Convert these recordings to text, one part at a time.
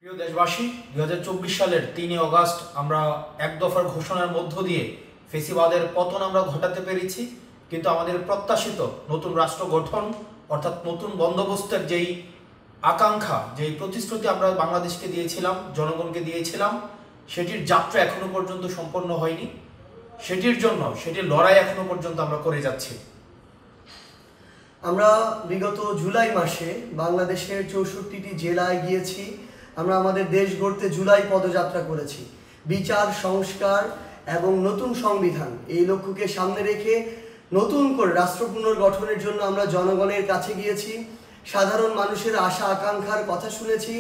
প্রিয় দেশবাসী, 2024 সালের 3 অগাস্ট আমরা এক দফার ঘোষণার মধ্য দিয়ে ফেসিবাদের পতন আমরা ঘটাতে পেরেছি। কিন্তু আমাদের প্রত্যাশিত নতুন রাষ্ট্র গঠন অর্থাৎ নতুন বন্দোবস্তের যেই আকাঙ্ক্ষা, যেই প্রতিশ্রুতি আমরা বাংলাদেশকে দিয়েছিলাম, জনগণকে দিয়েছিলাম, সেটির যাত্রা এখনো পর্যন্ত সম্পন্ন হয়নি। সেটির লড়াই এখনো পর্যন্ত আমরা করে যাচ্ছি। আমরা বিগত জুলাই মাসে বাংলাদেশের 64টি জেলায় গিয়েছি। আমরা আমাদের দেশ গড়তে জুলাই পদযাত্রা করেছি। বিচার, সংস্কার এবং নতুন সংবিধান এই লক্ষ্যকে সামনে রেখে নতুন করে রাষ্ট্র পুনর্গঠনের জন্য আমরা জনগণের কাছে গিয়েছি। সাধারণ মানুষের আশা আকাঙ্ক্ষার কথা শুনেছি।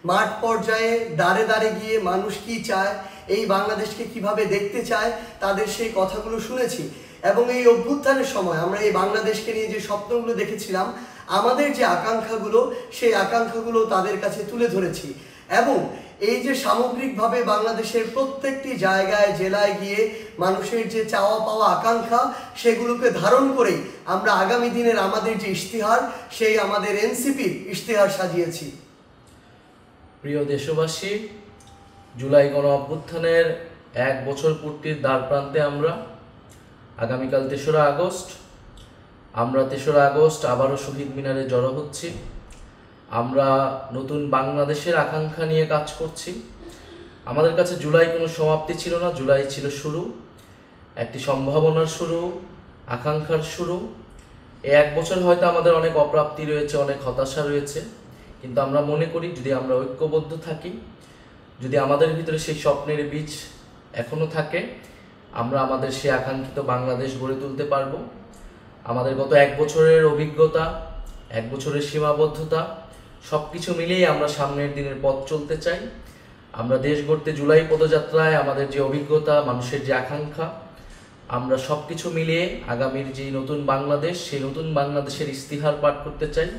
মাঠ পর্যায়ে দাঁড়ে দাঁড়ে গিয়ে মানুষ কি চায়, এই বাংলাদেশকে কিভাবে দেখতে চায়, তাদের সেই কথাগুলো শুনেছি। এবং এই অভ্যুত্থানের সময় আমরা এই বাংলাদেশকে নিয়ে যে স্বপ্নগুলো দেখেছিলাম, আমাদের যে আকাঙ্ক্ষাগুলো, সেই আকাঙ্ক্ষাগুলো তাদের কাছে তুলে ধরেছি। এবং এই যে সামগ্রিকভাবে বাংলাদেশের প্রত্যেকটি জায়গায় জেলায় গিয়ে মানুষের যে চাওয়া পাওয়া আকাঙ্ক্ষা, সেগুলোকে ধারণ করেই আমরা আগামী দিনের আমাদের যে ইশতেহার, সেই আমাদের এনসিপির ইশতেহার সাজিয়েছি। প্রিয় দেশবাসী, জুলাই গণ অভ্যুত্থানের 1 বছর পূর্তির দ্বার প্রান্তে আমরা। আগামীকাল 3রা আগস্ট। আমরা 3রা আগস্ট আবারও শহীদ মিনারে জড়ো হচ্ছি। আমরা নতুন বাংলাদেশের আকাঙ্ক্ষা নিয়ে কাজ করছি। আমাদের কাছে জুলাই কোনো সমাপ্তি ছিল না, জুলাই ছিল শুরু, একটি সম্ভাবনার শুরু, আকাঙ্ক্ষার শুরু। এই 1 বছর হয়তো আমাদের অনেক অপ্রাপ্তি রয়েছে, অনেক হতাশা রয়েছে, কিন্তু আমরা মনে করি যদি আমরা ঐক্যবদ্ধ থাকি, যদি আমাদের ভিতরে সেই স্বপ্নের বীজ এখনো থাকে, আমরা আমাদের সেই আকাঙ্ক্ষিত বাংলাদেশ গড়ে তুলতে পারবো। আমাদের গত 1 বছরের অভিজ্ঞতা, 1 বছরের সীমাবদ্ধতা সব কিছু মিলিয়ে আমরা সামনের দিনের পথ চলতে চাই। আমরা দেশ গড়তে জুলাই পদযাত্রায় আমাদের যে অভিজ্ঞতা, মানুষের যে আকাঙ্ক্ষা, আমরা সব কিছু মিলিয়ে আগামীর যে নতুন বাংলাদেশ, সেই নতুন বাংলাদেশের ইশতেহার পাঠ করতে চাই।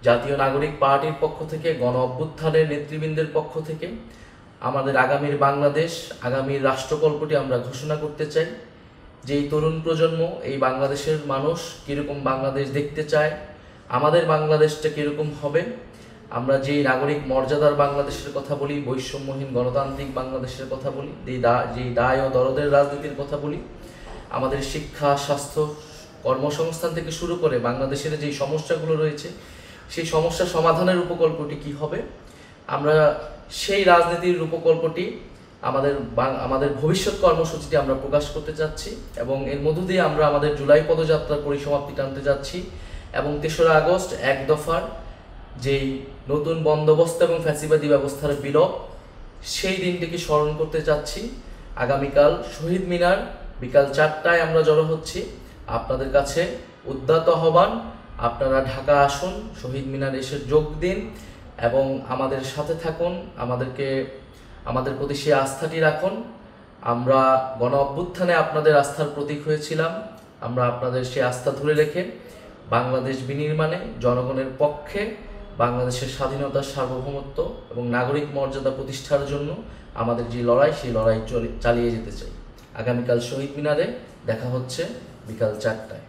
জাতীয় নাগরিক পার্টির পক্ষ থেকে, গণ অভ্যুত্থানের নেতৃবৃন্দের পক্ষ থেকে আমাদের আগামীর বাংলাদেশ, আগামীর রাষ্ট্রকল্পটি আমরা ঘোষণা করতে চাই। যেই তরুণ প্রজন্ম, এই বাংলাদেশের মানুষ কীরকম বাংলাদেশ দেখতে চায়, আমাদের বাংলাদেশটা কীরকম হবে, আমরা যেই নাগরিক মর্যাদার বাংলাদেশের কথা বলি, বৈষম্যহীন গণতান্ত্রিক বাংলাদেশের কথা বলি, যেই দায় ও দরদের রাজনীতির কথা বলি, আমাদের শিক্ষা, স্বাস্থ্য, কর্মসংস্থান থেকে শুরু করে বাংলাদেশের যেই সমস্যাগুলো রয়েছে, সেই সমস্যা সমাধানের উপকল্পটি কি হবে, আমরা সেই রাজনীতির উপকল্পটি আমাদের ভবিষ্যৎ কর্মসূচিটি আমরা প্রকাশ করতে চাচ্ছি। এবং এর মধ্য দিয়ে আমরা আমাদের জুলাই পদযাত্রার পরিসমাপ্তি টানতে যাচ্ছি এবং 3রা আগস্ট 1 দফার যেই নতুন বন্দোবস্ত এবং ফ্যাসিবাদী ব্যবস্থার বিলোপ, সেই দিনটিকে স্মরণ করতে চাচ্ছি। আগামীকাল শহীদ মিনার বিকাল 4টায় আমরা জড়ো হচ্ছি। আপনাদের কাছে উদ্যত আহ্বান, আপনারা ঢাকা আসুন, শহীদ মিনার এসে যোগ দিন এবং আমাদের সাথে থাকুন, আমাদের প্রতি সেই আস্থাটি রাখুন। আমরা গণ অভ্যুত্থানে আপনাদের আস্থার প্রতীক হয়েছিলাম। আমরা আপনাদের সেই আস্থা ধরে রেখে বাংলাদেশ বিনির্মাণে জনগণের পক্ষে, বাংলাদেশের স্বাধীনতা, সার্বভৌমত্ব এবং নাগরিক মর্যাদা প্রতিষ্ঠার জন্য আমাদের যে লড়াই, সেই লড়াই চালিয়ে যেতে চাই। আগামীকাল শহীদ মিনারে দেখা হচ্ছে বিকাল 4টায়।